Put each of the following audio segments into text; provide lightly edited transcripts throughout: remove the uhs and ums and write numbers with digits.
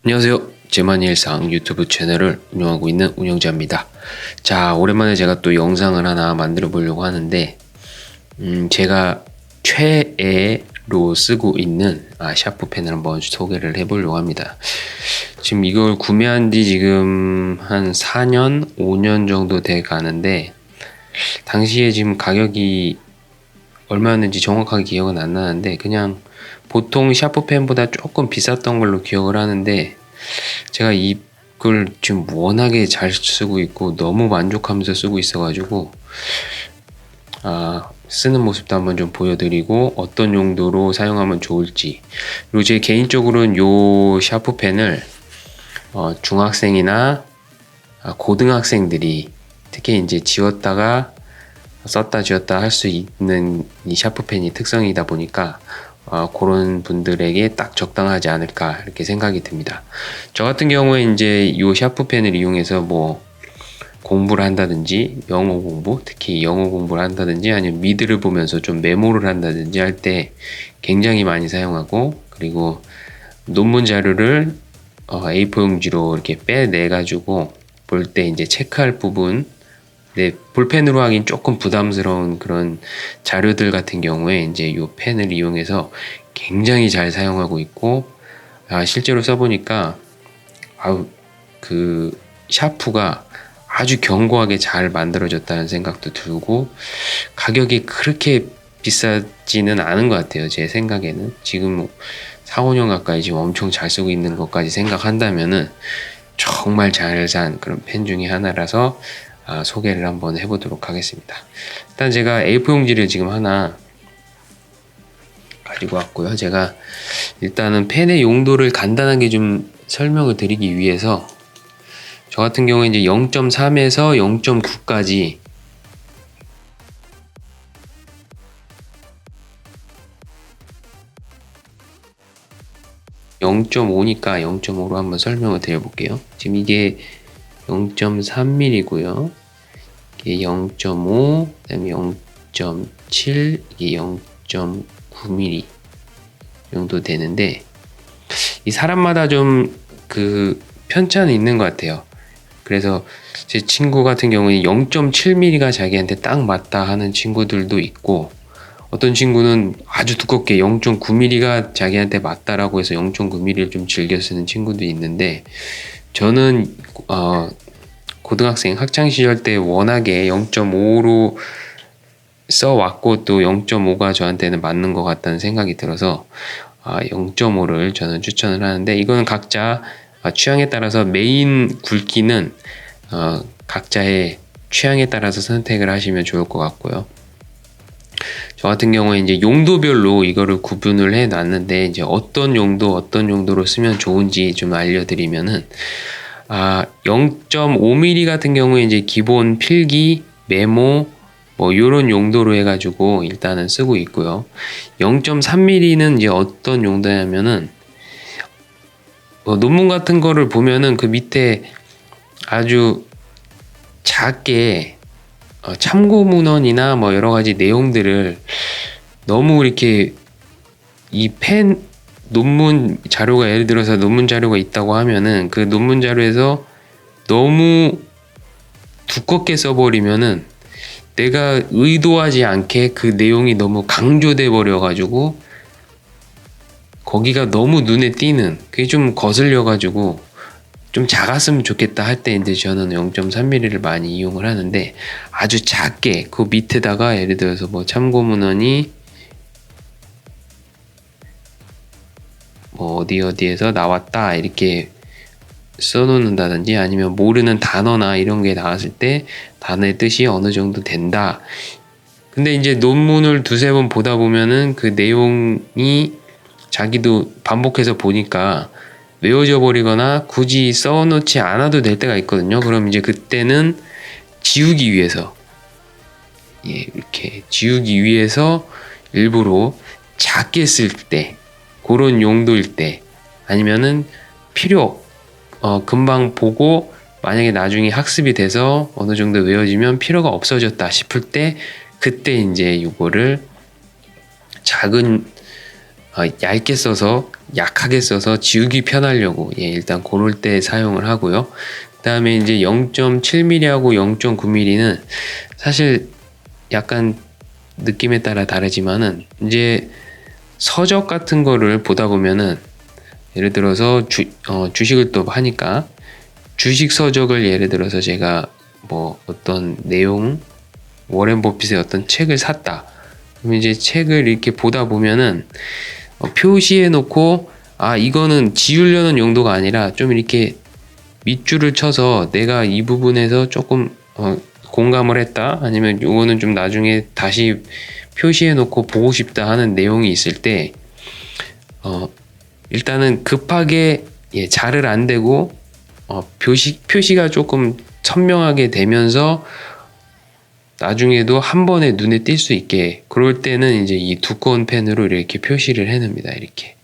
안녕하세요. 제만의 일상 유튜브 채널을 운영하고 있는 운영자입니다. 자, 오랜만에 제가 또 영상을 하나 만들어 보려고 하는데, 제가 최애로 쓰고 있는 샤프 펜을 한번 소개를 해보려고 합니다. 지금 이걸 구매한 지 지금 한 4년, 5년 정도 돼 가는데, 당시에 지금 가격이 얼마였는지 정확하게 기억은 안 나는데, 그냥 보통 샤프 펜보다 조금 비쌌던 걸로 기억을 하는데, 제가 이걸 지금 워낙에 잘 쓰고 있고 너무 만족하면서 쓰고 있어가지고 쓰는 모습도 한번 좀 보여드리고 어떤 용도로 사용하면 좋을지, 그리고 제 개인적으로는 요 샤프펜을 중학생이나 고등학생들이 특히 이제 지웠다가 썼다 지웠다 할 수 있는 이 샤프펜이 특성이다 보니까 그런 분들에게 딱 적당하지 않을까 이렇게 생각이 듭니다. 저 같은 경우에 이제 이 샤프펜을 이용해서 뭐 공부를 한다든지 영어 공부, 특히 영어 공부를 한다든지 아니면 미드를 보면서 좀 메모를 한다든지 할 때 굉장히 많이 사용하고, 그리고 논문 자료를 A4 용지로 이렇게 빼내 가지고 볼 때 이제 체크할 부분, 볼펜으로 하긴 조금 부담스러운 그런 자료들 같은 경우에 이제 이 펜을 이용해서 굉장히 잘 사용하고 있고, 실제로 써보니까 그 샤프가 아주 견고하게 잘 만들어졌다는 생각도 들고, 가격이 그렇게 비싸지는 않은 것 같아요. 제 생각에는 지금 4, 5년 가까이 지금 엄청 잘 쓰고 있는 것까지 생각한다면은 정말 잘 산 그런 펜 중에 하나라서 소개를 한번 해보도록 하겠습니다. 일단 제가 A4 용지를 지금 하나 가지고 왔고요. 제가 일단은 펜의 용도를 간단하게 좀 설명을 드리기 위해서, 저 같은 경우에 이제 0.3에서 0.9까지 (0.5) 니까 0.5로 한번 설명을 드려볼게요. 지금 이게 0.3mm고요. 이게 0.5, 그다음에 0.7, 이게 0.9mm 정도 되는데, 이 사람마다 좀 그 편차는 있는 것 같아요. 그래서 제 친구 같은 경우는 0.7mm가 자기한테 딱 맞다 하는 친구들도 있고, 어떤 친구는 아주 두껍게 0.9mm가 자기한테 맞다라고 해서 0.9mm를 좀 즐겨 쓰는 친구도 있는데, 저는 고등학생 학창 시절 때 워낙에 0.5로 써왔고 또 0.5가 저한테는 맞는 것 같다는 생각이 들어서 0.5를 저는 추천을 하는데, 이거는 각자 취향에 따라서 메인 굵기는 각자의 취향에 따라서 선택을 하시면 좋을 것 같고요. 저 같은 경우에 이제 용도별로 이거를 구분을 해 놨는데, 이제 어떤 용도로 쓰면 좋은지 좀 알려드리면은, 0.5mm 같은 경우에 이제 기본 필기, 메모, 뭐 요런 용도로 해가지고 일단은 쓰고 있고요. 0.3mm는 이제 어떤 용도냐면은, 논문 같은 거를 보면은 그 밑에 아주 작게 참고 문헌이나 뭐 여러 가지 내용들을 너무 이렇게 이 펜 논문 자료가, 예를 들어서 논문 자료가 있다고 하면은 그 논문 자료에서 너무 두껍게 써버리면은 내가 의도하지 않게 그 내용이 너무 강조돼 버려 가지고 거기가 너무 눈에 띄는, 그게 좀 거슬려 가지고 좀 작았으면 좋겠다 할 때 이제 저는 0.3mm를 많이 이용을 하는데, 아주 작게 그 밑에다가 예를 들어서 뭐 참고 문헌이 뭐 어디에서 나왔다 이렇게 써놓는다든지, 아니면 모르는 단어나 이런 게 나왔을 때 단어의 뜻이 어느 정도 된다. 근데 이제 논문을 두세 번 보다 보면은 그 내용이 자기도 반복해서 보니까 외워져 버리거나 굳이 써놓지 않아도 될 때가 있거든요. 그럼 이제 그때는 지우기 위해서, 이렇게 지우기 위해서 일부러 작게 쓸 때, 그런 용도일 때, 아니면은 금방 보고 만약에 나중에 학습이 돼서 어느 정도 외워지면 필요가 없어졌다 싶을 때, 그때 이제 이거를 작은 얇게 써서 약하게 써서 지우기 편하려고 일단 그럴 때 사용을 하고요. 그 다음에 이제 0.7mm하고 0.9mm는 사실 약간 느낌에 따라 다르지만은 이제 서적 같은 거를 보다 보면은 예를 들어서 주식을 또 하니까 주식 서적을 예를 들어서 제가 뭐 어떤 내용 워렌 버핏의 어떤 책을 샀다. 그럼 이제 책을 이렇게 보다 보면은 표시해 놓고 이거는 지우려는 용도가 아니라 좀 이렇게 밑줄을 쳐서 내가 이 부분에서 조금 공감을 했다 아니면 요거는 좀 나중에 다시 표시해 놓고 보고 싶다 하는 내용이 있을 때 일단은 급하게 잘을 안 되고 표시가 조금 선명하게 되면서 나중에도 한 번에 눈에 띌 수 있게 그럴 때는 이제 이 두꺼운 펜으로 이렇게 표시를 해냅니다. 이렇게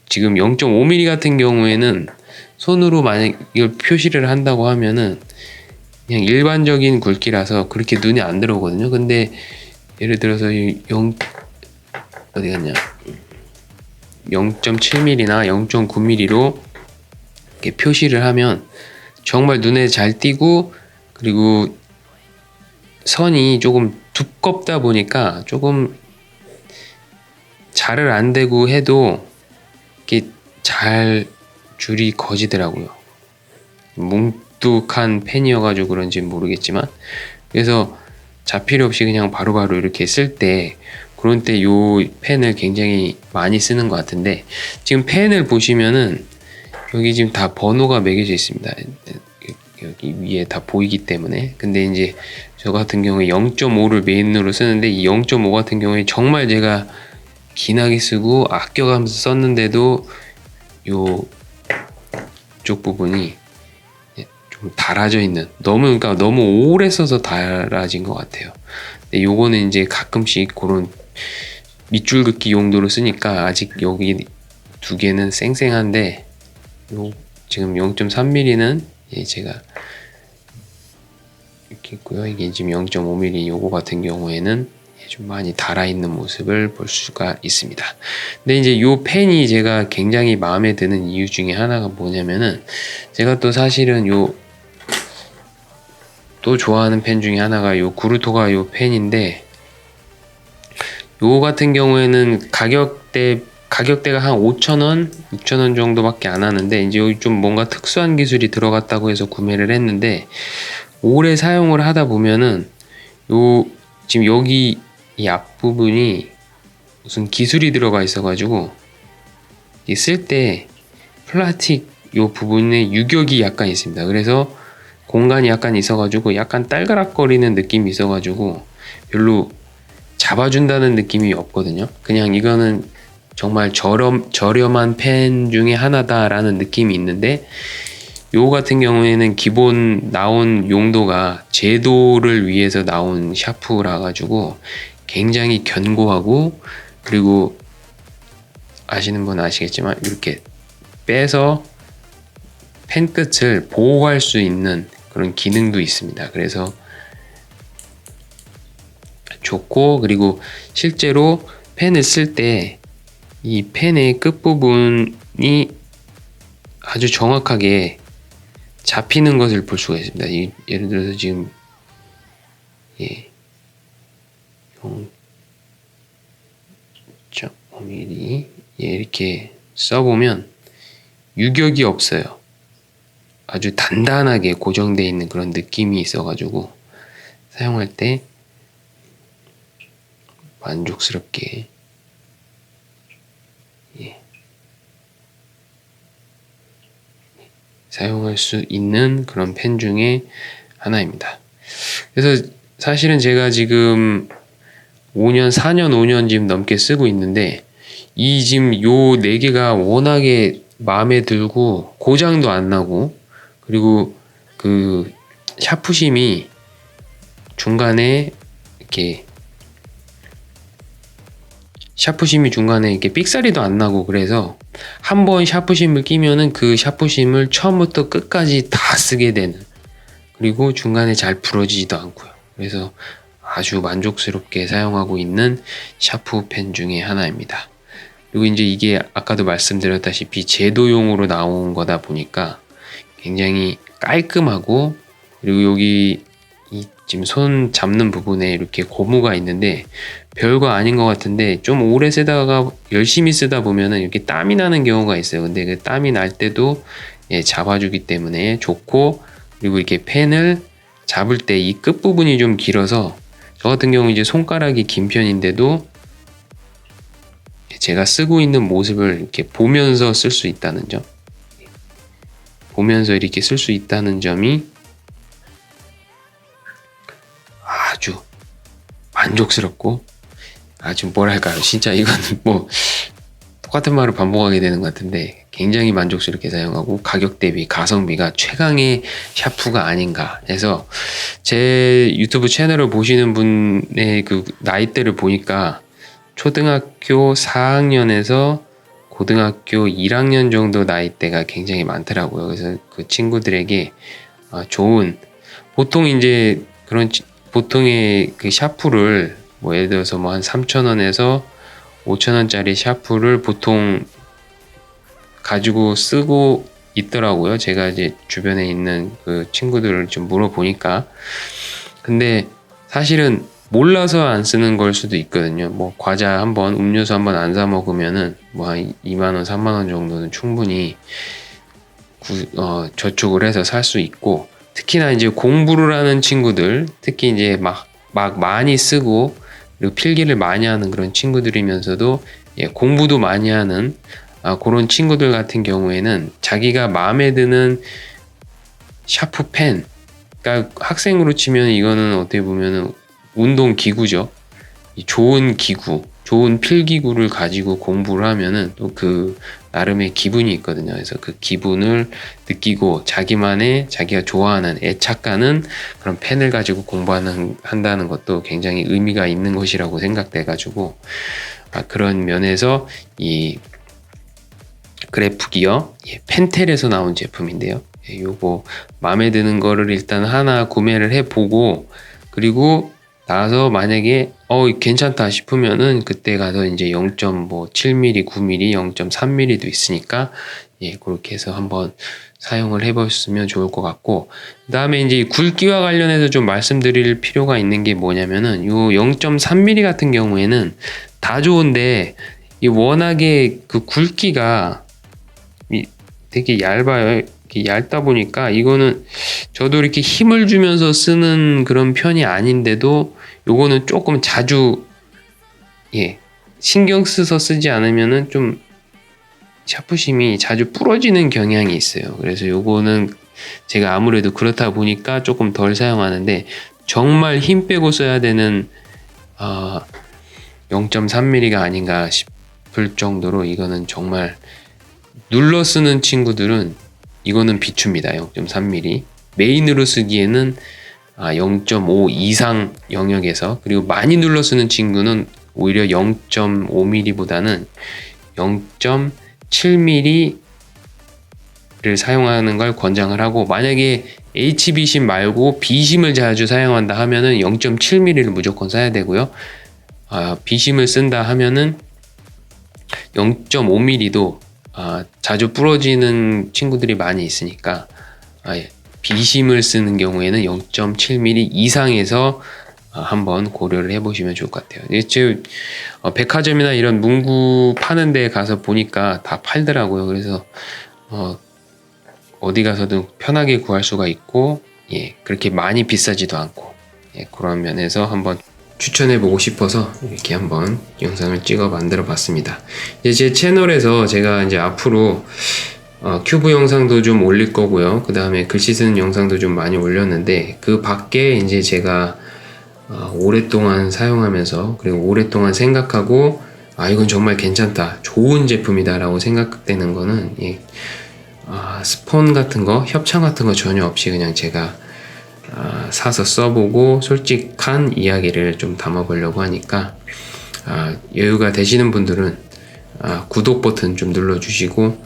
지금 0.5mm 같은 경우에는 손으로 만약 이걸 표시를 한다고 하면은 그냥 일반적인 굵기라서 그렇게 눈에 안 들어오거든요. 근데 예를 들어서 어디 갔냐 0.7mm나 0.9mm로 이렇게 표시를 하면 정말 눈에 잘 띄고 그리고 선이 조금 두껍다 보니까 조금 잘을 안 되고 해도 이렇게 잘 줄이 거지더라고요. 뭉툭한 펜이어가지고 그런지 모르겠지만 그래서 자필 없이 그냥 바로바로 이렇게 쓸 때 그런 때 요 펜을 굉장히 많이 쓰는 것 같은데 지금 펜을 보시면은 여기 지금 다 번호가 매겨져 있습니다. 여기 위에 다 보이기 때문에 근데 이제 저 같은 경우에 0.5를 메인으로 쓰는데 이 0.5 같은 경우에 정말 제가 기나게 쓰고 아껴가면서 썼는데도 요 쪽 부분이 좀 닳아져 있는 그러니까 너무 오래 써서 닳아진 것 같아요. 근데 요거는 이제 가끔씩 그런 밑줄 긋기 용도로 쓰니까 아직 여기 두 개는 쌩쌩한데 요 지금 0.3mm는 제가 이렇게 있고요. 이게 지금 0.5mm 요거 같은 경우에는 좀 많이 달아있는 모습을 볼 수가 있습니다. 근데 이제 요 펜이 제가 굉장히 마음에 드는 이유 중에 하나가 뭐냐면은 제가 또 사실은 또 좋아하는 펜 중에 하나가 요 구루토가 요 펜인데 요 같은 경우에는 가격대가 한 5,000원, 6,000원 정도밖에 안 하는데 이제 여기 좀 뭔가 특수한 기술이 들어갔다고 해서 구매를 했는데 오래 사용을 하다 보면은 지금 여기 이 앞부분이 무슨 기술이 들어가 있어가지고 쓸 때 플라스틱 요 부분에 유격이 약간 있습니다. 그래서 공간이 약간 있어가지고 약간 딸그락거리는 느낌이 있어가지고 별로 잡아준다는 느낌이 없거든요. 그냥 이거는 정말 저렴한 펜 중에 하나다라는 느낌이 있는데 요 같은 경우에는 기본 나온 용도가 제도를 위해서 나온 샤프라 가지고 굉장히 견고하고 그리고 아시는 분 아시겠지만 이렇게 빼서 펜 끝을 보호할 수 있는 그런 기능도 있습니다. 그래서 좋고 그리고 실제로 펜을 쓸 때 이 펜의 끝부분이 아주 정확하게 잡히는 것을 볼 수가 있습니다. 예를 들어서 지금 0.5mm 이렇게 써보면 유격이 없어요. 아주 단단하게 고정되어 있는 그런 느낌이 있어가지고 사용할 때 만족스럽게 사용할 수 있는 그런 펜 중에 하나입니다. 그래서 사실은 제가 지금 4년 5년 지금 넘게 쓰고 있는데 지금 요 4개가 워낙에 마음에 들고 고장도 안 나고 그리고 그 샤프심이 중간에 이렇게 삑사리도 안 나고 그래서 한번 샤프심을 끼면은 그 샤프심을 처음부터 끝까지 다 쓰게 되는 그리고 중간에 잘 부러지지도 않고요. 그래서 아주 만족스럽게 사용하고 있는 샤프 펜 중에 하나입니다. 그리고 이제 이게 아까도 말씀드렸다시피 제도용으로 나온 거다 보니까 굉장히 깔끔하고, 그리고 여기 이 지금 손 잡는 부분에 이렇게 고무가 있는데 별거 아닌 것 같은데 좀 오래 쓰다가 열심히 쓰다 보면은 이렇게 땀이 나는 경우가 있어요. 근데 그 땀이 날 때도 잡아주기 때문에 좋고, 그리고 이렇게 펜을 잡을 때 이 끝부분이 좀 길어서 저 같은 경우 이제 손가락이 긴 편인데도 제가 쓰고 있는 모습을 이렇게 보면서 쓸 수 있다는 점, 보면서 이렇게 쓸 수 있다는 점이 아주 만족스럽고, 아주 뭐랄까요, 진짜 이거는 뭐 똑같은 말을 반복하게 되는 것 같은데 굉장히 만족스럽게 사용하고, 가격 대비 가성비가 최강의 샤프가 아닌가 해서, 제 유튜브 채널을 보시는 분의 그 나이대를 보니까 초등학교 4학년에서 고등학교 1학년 정도 나이대가 굉장히 많더라고요. 그래서 그 친구들에게 좋은, 보통 이제 그런 보통의 그 샤프를 뭐 예를 들어서 뭐 한 3,000원에서 5,000원짜리 샤프를 보통 가지고 쓰고 있더라고요. 제가 이제 주변에 있는 그 친구들을 좀 물어보니까. 근데 사실은 몰라서 안 쓰는 걸 수도 있거든요. 뭐 과자 한번, 음료수 한번 안 사 먹으면은 뭐 한 2만원, 3만원 정도는 충분히 저축을 해서 살 수 있고, 특히나 이제 공부를 하는 친구들, 특히 이제 막 많이 쓰고 그리고 필기를 많이 하는 그런 친구들이면서도 공부도 많이 하는 그런 친구들 같은 경우에는 자기가 마음에 드는 샤프 펜, 그러니까 학생으로 치면 이거는 어떻게 보면은 운동 기구죠. 좋은 기구, 좋은 필기구를 가지고 공부를 하면은 또 그 나름의 기분이 있거든요. 그래서 그 기분을 느끼고 자기가 좋아하는, 애착가는 그런 펜을 가지고 한다는 것도 굉장히 의미가 있는 것이라고 생각돼가지고, 그런 면에서 이 그래프기어 펜텔에서 나온 제품인데요. 요거 마음에 드는 거를 일단 하나 구매를 해보고, 그리고 나서 만약에 괜찮다 싶으면은 그때 가서 이제 0.7mm, 9mm, 0.3mm도 있으니까 그렇게 해서 한번 사용을 해보셨으면 좋을 것 같고, 그 다음에 이제 굵기와 관련해서 좀 말씀드릴 필요가 있는 게 뭐냐면은 요 0.3mm 같은 경우에는 다 좋은데 이 워낙에 그 굵기가 되게 얇아요. 얇다 보니까 이거는 저도 이렇게 힘을 주면서 쓰는 그런 편이 아닌데도 요거는 조금 자주 신경 써서 쓰지 않으면은 좀 샤프심이 자주 부러지는 경향이 있어요. 그래서 요거는 제가 아무래도 그렇다 보니까 조금 덜 사용하는데, 정말 힘 빼고 써야 되는 0.3mm가 아닌가 싶을 정도로 이거는 정말 눌러 쓰는 친구들은 이거는 비춥니다. 0.3mm. 메인으로 쓰기에는 0.5 이상 영역에서, 그리고 많이 눌러 쓰는 친구는 오히려 0.5mm보다는 0.7mm를 사용하는 걸 권장을 하고, 만약에 HB심 말고 B심을 자주 사용한다 하면은 0.7mm를 무조건 써야 되고요. B심을 쓴다 하면은 0.5mm도 자주 부러지는 친구들이 많이 있으니까 B심을 쓰는 경우에는 0.7mm 이상에서 한번 고려를 해보시면 좋을 것 같아요. 제 백화점이나 이런 문구 파는 데 가서 보니까 다 팔더라고요. 그래서 어디 가서든 편하게 구할 수가 있고, 그렇게 많이 비싸지도 않고, 그런 면에서 한번 추천해보고 싶어서 이렇게 한번 영상을 찍어 만들어 봤습니다. 이제 제 채널에서 제가 이제 앞으로 큐브 영상도 좀 올릴 거고요. 그 다음에 글씨 쓰는 영상도 좀 많이 올렸는데, 그 밖에 이제 제가 오랫동안 사용하면서, 그리고 오랫동안 생각하고 이건 정말 괜찮다, 좋은 제품이다 라고 생각되는 거는 스폰 같은 거, 협찬 같은 거 전혀 없이 그냥 제가 사서 써보고 솔직한 이야기를 좀 담아보려고 하니까, 여유가 되시는 분들은 구독 버튼 좀 눌러주시고,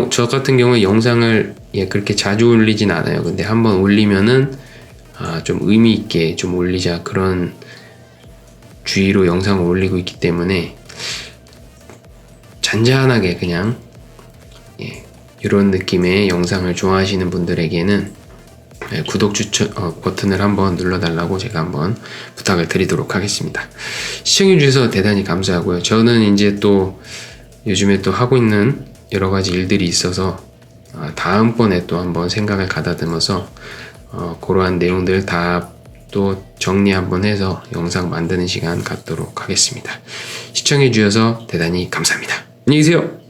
저 같은 경우에 영상을 그렇게 자주 올리진 않아요. 근데 한번 올리면은 좀 의미 있게 좀 올리자, 그런 주의로 영상을 올리고 있기 때문에 잔잔하게 그냥 이런 느낌의 영상을 좋아하시는 분들에게는 구독 추천 버튼을 한번 눌러달라고 제가 한번 부탁을 드리도록 하겠습니다. 시청해주셔서 대단히 감사하고요. 저는 이제 또 요즘에 또 하고 있는 여러 가지 일들이 있어서 다음번에 또 한번 생각을 가다듬어서 그러한 내용들 다 또 정리 한번 해서 영상 만드는 시간 갖도록 하겠습니다. 시청해주셔서 대단히 감사합니다. 안녕히 계세요.